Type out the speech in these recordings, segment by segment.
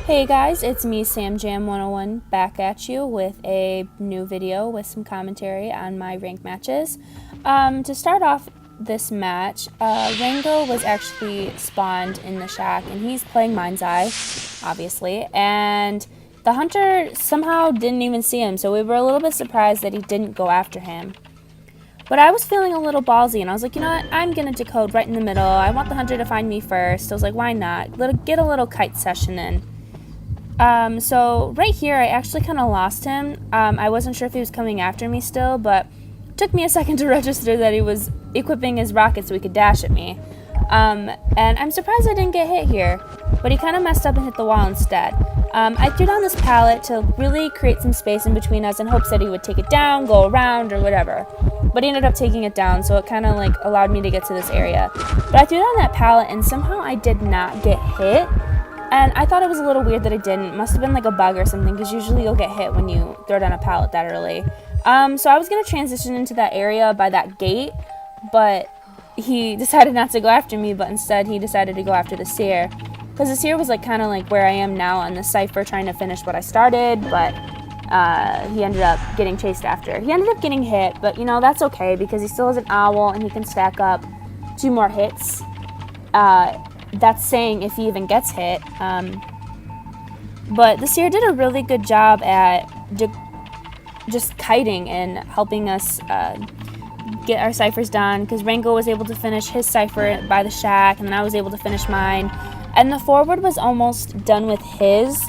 Hey guys, it's me, Sam Jam 101, back at you with a new video with some commentary on my rank matches. To start off this match, Rango was actually spawned in the shack, and he's playing Mind's Eye, obviously, and the hunter somehow didn't even see him, so we were a little bit surprised that he didn't go after him. But I was feeling a little ballsy, and I was like, you know what, I'm going to decode right in the middle. I want the hunter to find me first. I was like, why not? Get a little kite session in. So right here, I actually kind of lost him. I wasn't sure if he was coming after me still, but it took me a second to register that he was equipping his rocket so he could dash at me. And I'm surprised I didn't get hit here, but he kind of messed up and hit the wall instead. I threw down this pallet to really create some space in between us in hopes that he would take it down, go around, or whatever. But he ended up taking it down, so it kind of like allowed me to get to this area. But I threw down that pallet, and somehow I did not get hit. And I thought it was a little weird that it didn't. Must have been like a bug or something, because usually you'll get hit when you throw down a pallet that early. So I was going to transition into that area by that gate, but he decided not to go after me, but instead he decided to go after the seer. Because the seer was like kind of like where I am now on the cipher, trying to finish what I started, but he ended up getting chased after. He ended up getting hit, but you know, that's okay, because he still has an owl and he can stack up 2 more hits. That's saying if he even gets hit. But the seer did a really good job at just kiting and helping us get our ciphers done, because Rango was able to finish his cipher by the shack, and then I was able to finish mine. And the forward was almost done with his,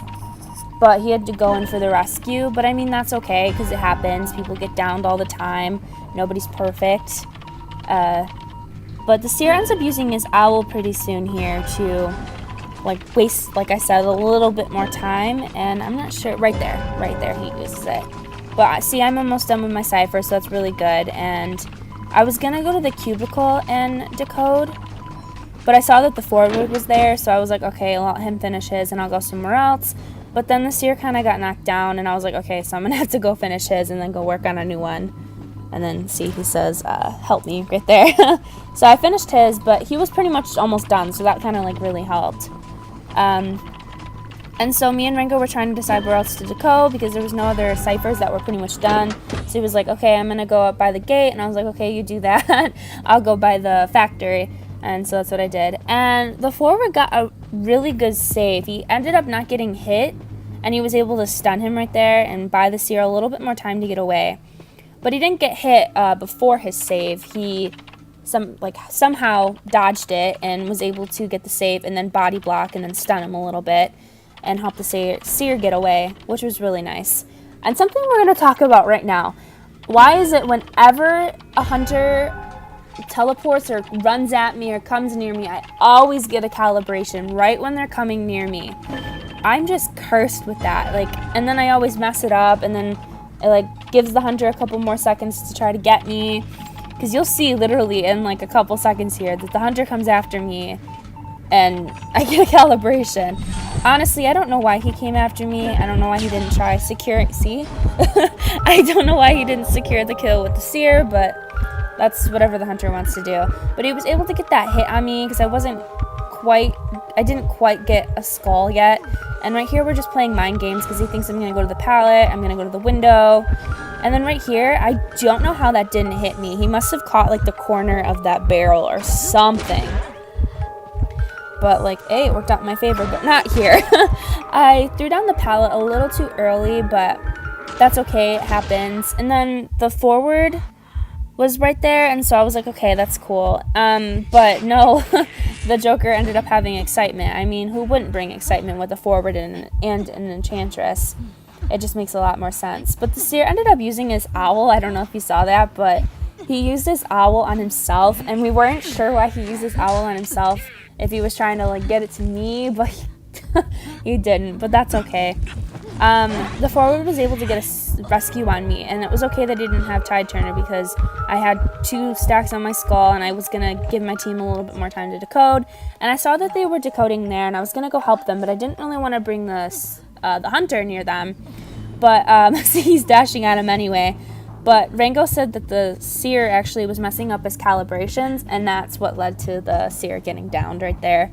but he had to go in for the rescue. But I mean, that's okay, because it happens. People get downed all the time. Nobody's perfect. But the seer ends up using his owl pretty soon here to like waste, like I said, a little bit more time. And I'm not sure, right there he uses it. But see, I'm almost done with my cipher, so that's really good. And I was gonna go to the cubicle and decode, but I saw that the forward was there, so I was like, okay, I'll let him finish his and I'll go somewhere else. But then the seer kind of got knocked down, and I was like, okay, so I'm gonna have to go finish his and then go work on a new one. And then see, he says, help me right there. So I finished his, but he was pretty much almost done, so that kind of like really helped. And so me and Rango were trying to decide where else to decode, because there was no other ciphers that were pretty much done. So he was like, okay, I'm going to go up by the gate. And I was like, okay, you do that. I'll go by the factory. And so that's what I did. And the forward got a really good save. He ended up not getting hit, and he was able to stun him right there and buy the seer a little bit more time to get away. But he didn't get hit before his save. He somehow dodged it and was able to get the save and then body block and then stun him a little bit and help the seer get away, which was really nice. And something we're going to talk about right now. Why is it whenever a hunter teleports or runs at me or comes near me, I always get a calibration right when they're coming near me? I'm just cursed with that. And then I always mess it up, and then it gives the hunter a couple more seconds to try to get me. Because you'll see literally in a couple seconds here that the hunter comes after me and I get a calibration. Honestly, I don't know why he came after me. I don't know why he didn't try secure. See? I don't know why he didn't secure the kill with the seer, but that's whatever the hunter wants to do. But he was able to get that hit on me because I didn't quite get a skull yet. And right here we're just playing mind games because he thinks I'm going to go to the pallet, I'm going to go to the window. And then right here, I don't know how that didn't hit me. He must have caught the corner of that barrel or something. But hey, it worked out in my favor, but not here. I threw down the pallet a little too early, but that's okay, it happens. And then the forward was right there, and so I was like, okay, that's cool. But no, the Joker ended up having excitement. I mean, who wouldn't bring excitement with a forward and an enchantress? It just makes a lot more sense. But the seer ended up using his owl. I don't know if you saw that, but he used his owl on himself, and we weren't sure why he used his owl on himself, if he was trying to get it to me, but he didn't, but that's okay. The forward was able to get a rescue on me, and it was okay that he didn't have Tide Turner because I had 2 stacks on my skull, and I was going to give my team a little bit more time to decode. And I saw that they were decoding there, and I was going to go help them, but I didn't really want to bring the hunter near them. But see, he's dashing at him anyway. But Rango said that the seer actually was messing up his calibrations, and that's what led to the seer getting downed right there.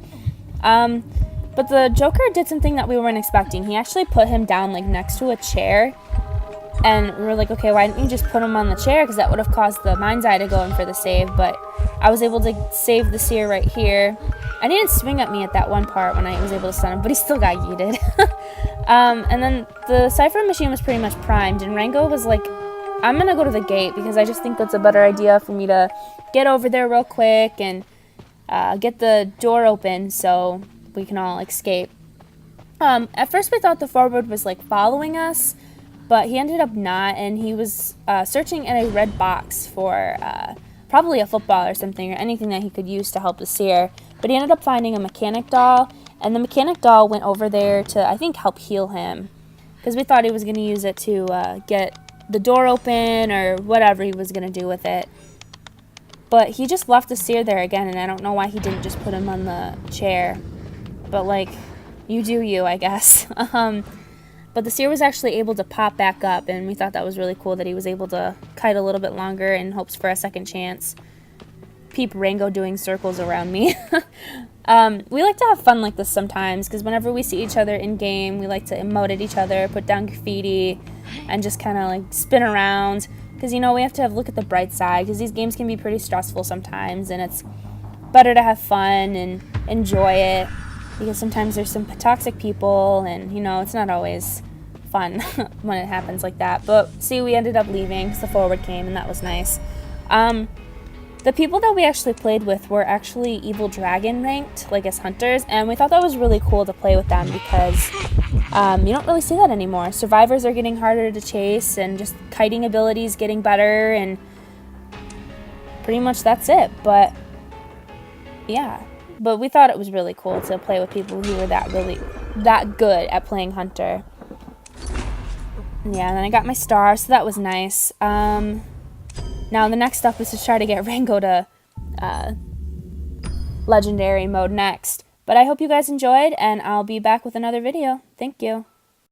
But the Joker did something that we weren't expecting. He actually put him down like next to a chair. And we were like, okay, why didn't you just put him on the chair? Because that would have caused the Mind's Eye to go in for the save. But I was able to save the seer right here. And he didn't swing at me at that one part when I was able to stun him, but he still got yeeted. And then the Cypher machine was pretty much primed. And Rango was like, I'm going to go to the gate because I just think that's a better idea for me to get over there real quick and get the door open so we can all escape. At first we thought the forward was like following us, but he ended up not, and he was searching in a red box for probably a football or something, or anything that he could use to help the seer. But he ended up finding a mechanic doll, and the mechanic doll went over there to, I think, help heal him. Because we thought he was going to use it to get the door open or whatever he was going to do with it. But he just left the seer there again, and I don't know why he didn't just put him on the chair. But, like, you do you, I guess. But the seer was actually able to pop back up, and we thought that was really cool that he was able to kite a little bit longer in hopes for a second chance. Peep Rango doing circles around me. We like to have fun like this sometimes, because whenever we see each other in-game, we like to emote at each other, put down graffiti, and just kind of, like, spin around. Because, you know, we have to look at the bright side, because these games can be pretty stressful sometimes, and it's better to have fun and enjoy it. Because sometimes there's some toxic people, and, you know, it's not always fun when it happens like that. But, see, we ended up leaving because the forward came, and that was nice. The people that we actually played with were actually Evil Dragon ranked, like as hunters, and we thought that was really cool to play with them because you don't really see that anymore. Survivors are getting harder to chase, and just kiting abilities getting better, and pretty much that's it. But, yeah. But we thought it was really cool to play with people who were that good at playing Hunter. Yeah, and then I got my star, so that was nice. Now the next step is to try to get Rango to Legendary mode next. But I hope you guys enjoyed, and I'll be back with another video. Thank you.